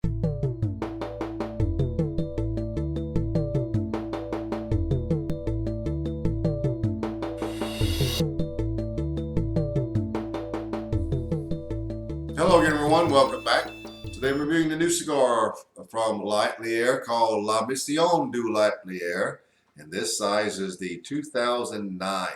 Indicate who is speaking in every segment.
Speaker 1: Hello again, everyone. Welcome back. Today we're reviewing the new cigar from Lightlier called La Mission du Lightlier, and this size is the 2009.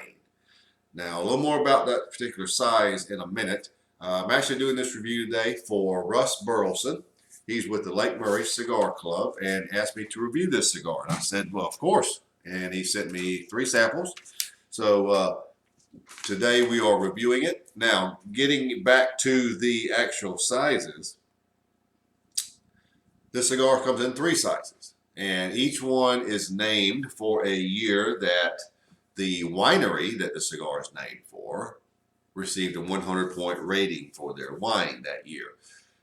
Speaker 1: Now, a little more about that particular size in a minute. I'm actually doing this review today for Russ Burleson. He's with the Lake Murray Cigar Club and asked me to review this cigar, and I said, well, of course. And he sent me 3 samples. So today we are reviewing it. Now, getting back to the actual sizes, this cigar comes in 3 sizes, and each one is named for a year that the winery that the cigar is named for received a 100-point rating for their wine that year.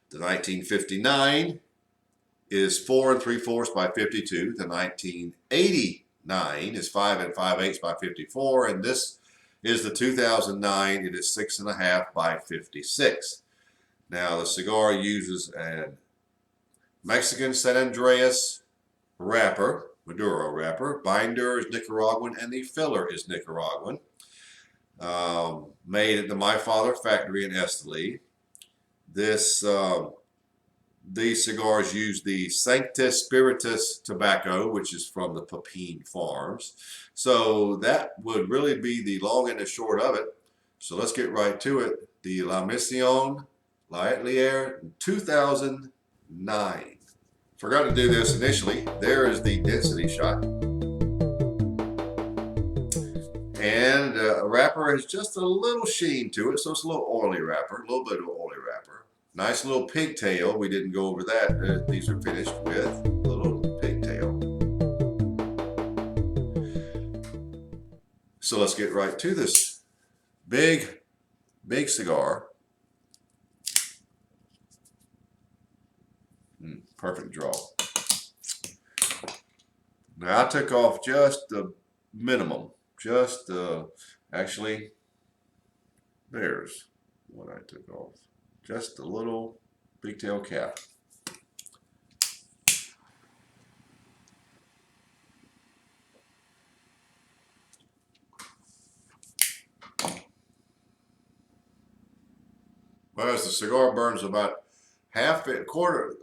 Speaker 1: The 1959 is 4 3/4 by 52. The 1989 is 5 5/8 by 54, and this is the 2009. It is 6 1/2 by 56. Now the cigar uses a Mexican San Andreas wrapper, Maduro wrapper. Binder is Nicaraguan and the filler is Nicaraguan. Made at the My Father factory in Esteli. These cigars use the Sanctus Spiritus tobacco, which is from the Pepin Farms. So that would really be the long and the short of it. So let's get right to it. The La Mission Lightlier 2009. Forgot to do this initially. There is the density shot. And a wrapper has just a little sheen to it, so it's a little oily wrapper, a little bit of oily wrapper. Nice little pigtail. We didn't go over that. These are finished with a little pigtail. So let's get right to this big cigar. Perfect draw. Now I took off just the minimum. Just actually, there's what I took off. Just a little pigtail cap. Well, as the cigar burns about a quarter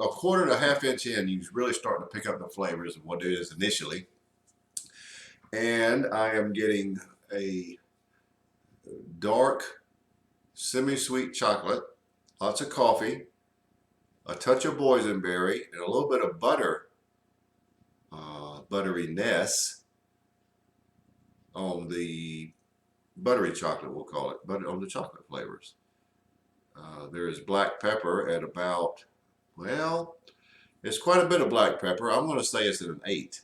Speaker 1: to half inch in, you're really starting to pick up the flavors of what it is initially. And I am getting a dark, semi-sweet chocolate, lots of coffee, a touch of boysenberry, and a little bit of butter, butteriness on the buttery chocolate, we'll call it, but on the chocolate flavors. There is black pepper at about, well, it's quite a bit of black pepper. I'm going to say it's at an 8.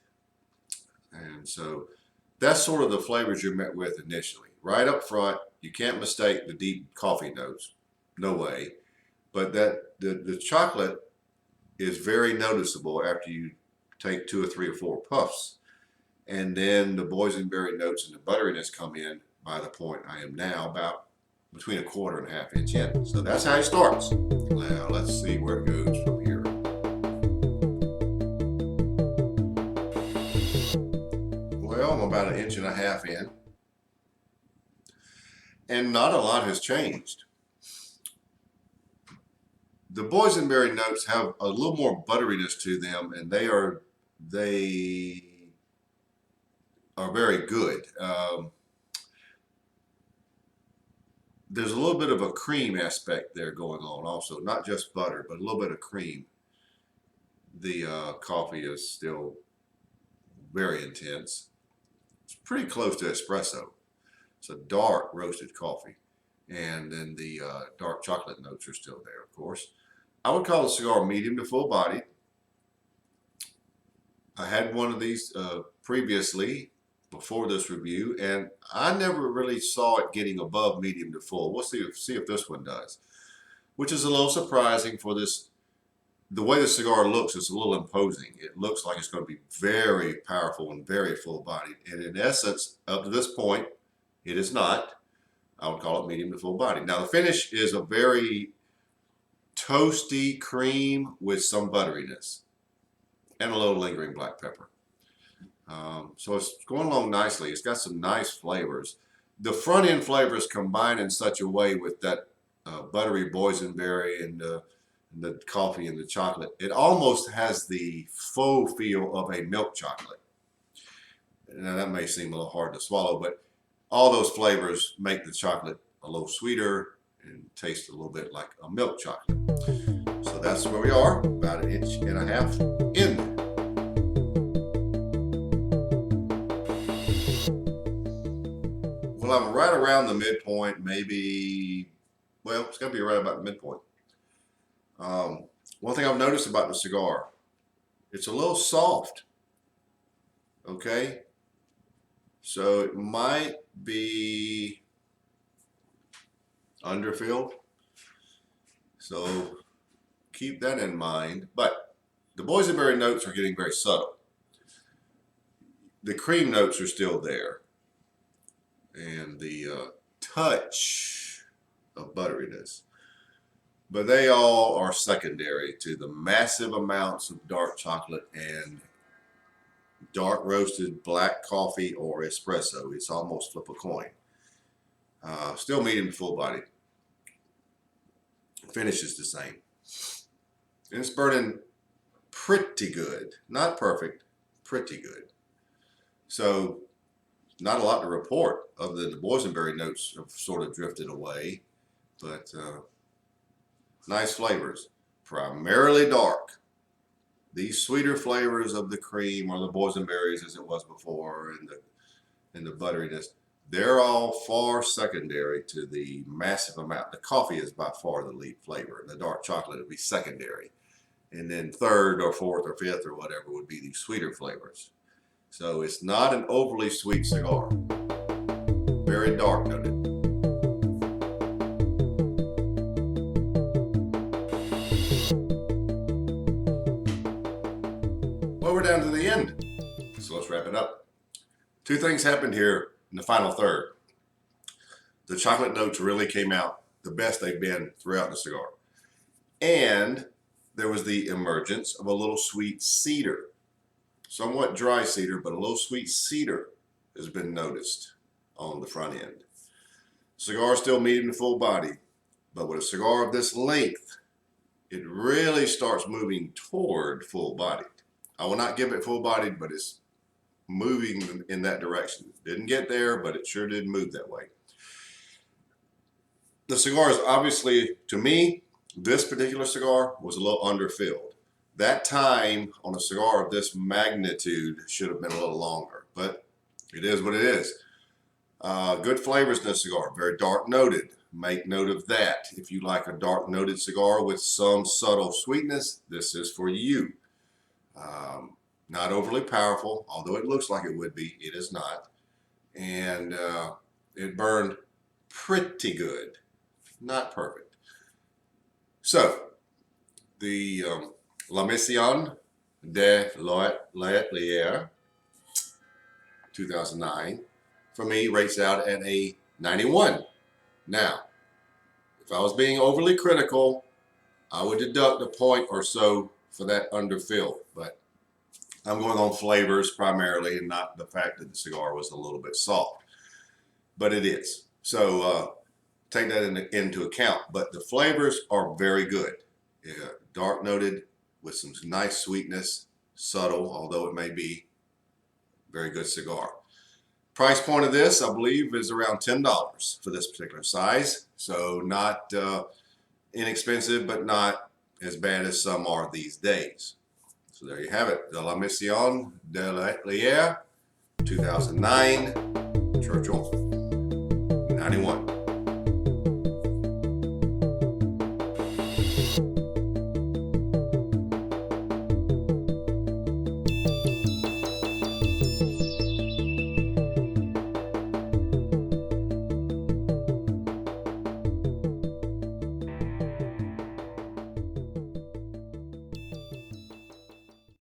Speaker 1: And so that's sort of the flavors you're met with initially. Right up front, you can't mistake the deep coffee notes. No way. But the chocolate is very noticeable after you take 2 or 3 or 4 puffs. And then the boysenberry notes and the butteriness come in by the point I am now, about between a quarter and a half inch in. So that's how it starts. Now let's see where it goes from here. Well, I'm about 1.5 inches in, and not a lot has changed. The boysenberry notes have a little more butteriness to them, and they are very good. There's a little bit of a cream aspect there going on also, not just butter, but a little bit of cream. The coffee is still very intense. It's pretty close to espresso. It's a dark roasted coffee. And then the dark chocolate notes are still there, of course. I would call the cigar medium to full bodied. I had one of these previously before this review, and I never really saw it getting above medium to full. We'll see if this one does, which is a little surprising for this. The way the cigar looks is a little imposing. It looks like it's going to be very powerful and very full-bodied, and in essence, up to this point, it is not. I would call it medium to full-bodied. Now, the finish is a very toasty cream with some butteriness and a little lingering black pepper. So it's going along nicely. It's got some nice flavors. The front end flavors combine in such a way with that buttery boysenberry and the coffee and the chocolate. It almost has the faux feel of a milk chocolate. Now that may seem a little hard to swallow, but all those flavors make the chocolate a little sweeter and taste a little bit like a milk chocolate. So that's where we are, about 1.5 inches in. Well, I'm right around the midpoint, maybe, well, it's going to be right about the midpoint. One thing I've noticed about the cigar, it's a little soft, okay? So it might be underfilled, so keep that in mind. But the boysenberry notes are getting very subtle. The cream notes are still there, and the touch of butteriness, but they all are secondary to the massive amounts of dark chocolate and dark roasted black coffee or espresso. It's almost flip a coin. Still medium to full body. Finish is the same. And it's burning pretty good. Not perfect, pretty good. So not a lot to report other than the boysenberry notes have sort of drifted away, but nice flavors, primarily dark. These sweeter flavors of the cream or the boysenberries as it was before and the butteriness, they're all far secondary to the massive amount. The coffee is by far the lead flavor. The dark chocolate would be secondary. And then third or fourth or fifth or whatever would be these sweeter flavors. So it's not an overly sweet cigar. Very dark noted. Well, we're down to the end. So let's wrap it up. Two things happened here in the final third. The chocolate notes really came out the best they've been throughout the cigar. And there was the emergence of a little sweet cedar. Somewhat dry cedar, but a little sweet cedar has been noticed on the front end. Cigar is still medium to full body, but with a cigar of this length, it really starts moving toward full bodied. I will not give it full bodied, but it's moving in that direction. Didn't get there, but it sure did move that way. The cigar is obviously, to me, this particular cigar was a little underfilled. That time on a cigar of this magnitude should have been a little longer, but it is what it is. Good flavors in this cigar, very dark noted. Make note of that. If you like a dark noted cigar with some subtle sweetness, this is for you. Not overly powerful, although it looks like it would be, it is not. And it burned pretty good, not perfect. So, the La Mission de l'Atelier 2009 for me rates out at a 91. Now, if I was being overly critical, I would deduct a point or so for that underfill, but I'm going on flavors primarily and not the fact that the cigar was a little bit soft, but it is. So take that into account, but the flavors are very good. Dark noted with some nice sweetness, subtle, although it may be very good cigar. Price point of this, I believe, is around $10 for this particular size. So not inexpensive, but not as bad as some are these days. So there you have it. De La Mission de l'Atelier 2009 Churchill 91.